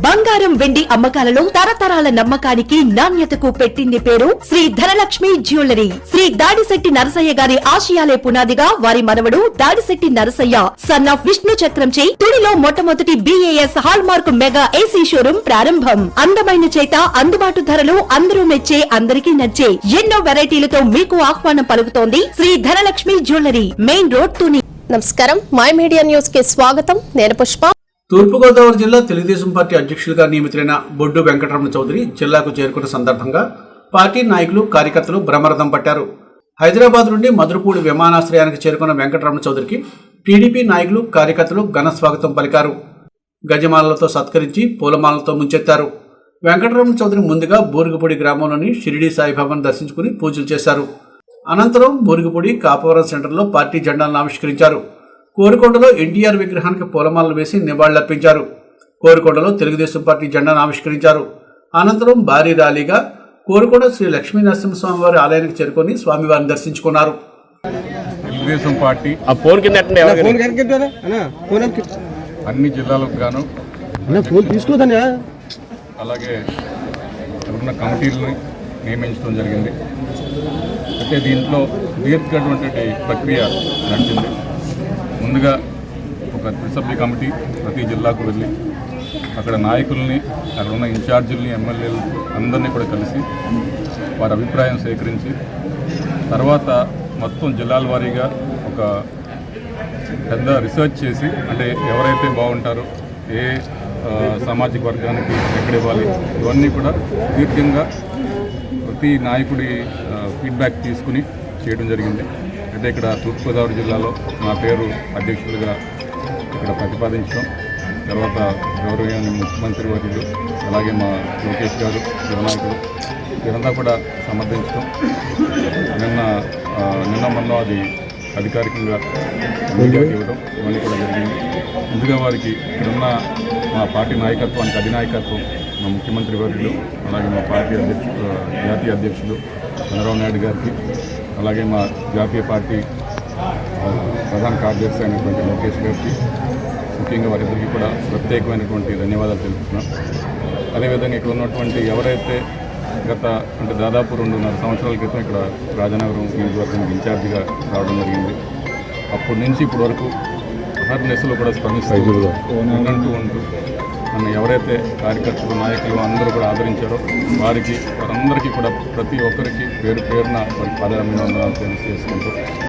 బంగారం వెండి అమ్మకాలలో తరతరాల నమ్మకానికి నాణ్యతకు పెట్టింది పేరు శ్రీ ధనలక్ష్మి జ్యువెలరీ. శ్రీ దాడిశెట్టి నరసయ్య గారి ఆశయాలే పునాదిగా వారి మనవడు దాడిశెట్టి నరసయ్య సన్ ఆఫ్ విష్ణు చక్రంచే తుడిలో మొట్టమొదటి BAS hall mark mega AC showroom ప్రారంభం. అందమైన చేత అందుబాటు ధరలు అందరూ మెచ్చే అందరికీ నచ్చే ఎన్నో వెరైటీలతో మీకు ఆహ్వానం పలుకుతోంది Shri Dhanalakshmi jewellery, main road Tuni. నమస్కారం, మై మీడియా న్యూస్ కి స్వాగతం. నేను పుష్ప. తూర్పుగోదావరి జిల్లా తెలుగుదేశం పార్టీ అధ్యక్షులుగా నియమితులైన బొడ్డు వెంకటరమణ చౌదరి జిల్లాకు చేరుకున్న సందర్భంగా పార్టీ నాయకులు కార్యకర్తలు బ్రహ్మరథం పట్టారు. హైదరాబాద్ నుండి మధురపూడి విమానాశ్రయానికి చేరుకున్న వెంకటరమణ చౌదరికి టీడీపీ నాయకులు కార్యకర్తలు ఘన స్వాగతం పలికారు. గజమాలలతో సత్కరించి పూలమాలలతో ముంచెత్తారు. వెంకటరమణ చౌదరి ముందుగా బూరుగుపూడి గ్రామంలోని షిరిడి సాయిబాబాను దర్శించుకుని పూజలు చేశారు. అనంతరం బూరుగుపూడి కాపవరం సెంటర్లో పార్టీ జెండాలను ఆవిష్కరించారు. కోరుకొండలో ఎన్టీఆర్ విగ్రహానికి పూలమాలలు వేసి నివాళులర్పించారు. కోరుకొండలో తెలుగుదేశం పార్టీ జెండాను ఆవిష్కరించారు. అనంతరం భారీ ర్యాలీగా కోరుకొండ శ్రీ లక్ష్మీ నరసింహస్వామి వారి ఆలయానికి చేరుకొని స్వామివారిని దర్శించుకున్నారు. తెలుగుదేశం పార్టీ అన్ని జిల్లాలకు గాను అలాగే ఉన్న కమిటీలను నియమించడం జరిగింది. అయితే దీంట్లో దీర్ఘమైనటువంటి ప్రక్రియ నడిచింది. ముందుగా ఒక త్రిసభ్య కమిటీ ప్రతి జిల్లాకు వెళ్ళి అక్కడ నాయకుల్ని, అక్కడ ఉన్న ఇన్ఛార్జీలని, ఎమ్మెల్యేలు అందరినీ కూడా కలిసి వారి అభిప్రాయం సేకరించి తర్వాత మొత్తం జిల్లాల వారీగా ఒక పెద్ద రీసెర్చ్ చేసి, అంటే ఎవరైతే బాగుంటారో, ఏ సామాజిక వర్గానికి ఎక్కడ ఇవ్వాలి, ఇవన్నీ కూడా దీర్ఘంగా ప్రతి నాయకుడి ఫీడ్బ్యాక్ తీసుకుని చేయడం జరిగింది. అయితే ఇక్కడ తూర్పుగోదావరి జిల్లాలో నా పేరు అధ్యక్షులుగా ఇక్కడ ప్రతిపాదించడం, తర్వాత గౌరవనీయ ముఖ్యమంత్రి వర్యులు, అలాగే మా లోకేష్ గారు, యువనాయకులు వీరంతా కూడా సమర్థించడం, నిన్న మొన్న అది అధికారికంగా మీడియాకి ఇవ్వడం ఇవన్నీ కూడా జరిగింది. ముందుగా వారికి ఇక్కడున్న మా పార్టీ నాయకత్వానికి అధినాయకత్వం మా ముఖ్యమంత్రి వర్యులు, అలాగే మా పార్టీ జాతీయ అధ్యక్షులు చంద్రబాబు నాయుడు గారికి, అలాగే మా జాతీయ పార్టీ ప్రధాన కార్యదర్శి అయినటువంటి లోకేష్ గారికి, ముఖ్యంగా వారిద్దరికీ కూడా ప్రత్యేకమైనటువంటి ధన్యవాదాలు తెలుపుతున్నాం. అదేవిధంగా ఇక్కడ ఉన్నటువంటి ఎవరైతే అంటే దాదాపు 2.5 సంవత్సరాల క్రితం ఇక్కడ రాజనగరం నియోజకవర్గానికి ఇన్ఛార్జిగా రావడం జరిగింది. అప్పటి నుంచి ఇప్పటి వరకు అహర్నిశలు కూడా స్పందిస్తూ ఉంటూ నన్ను ఎవరైతే కార్యకర్తలు, నాయకులు అందరూ కూడా ఆదరించారో వారందరికీ కూడా ప్రతి ఒక్కరికి పేరు పేరున వారికి పాదాభివందనాలు తెలియజేసుకుంటూ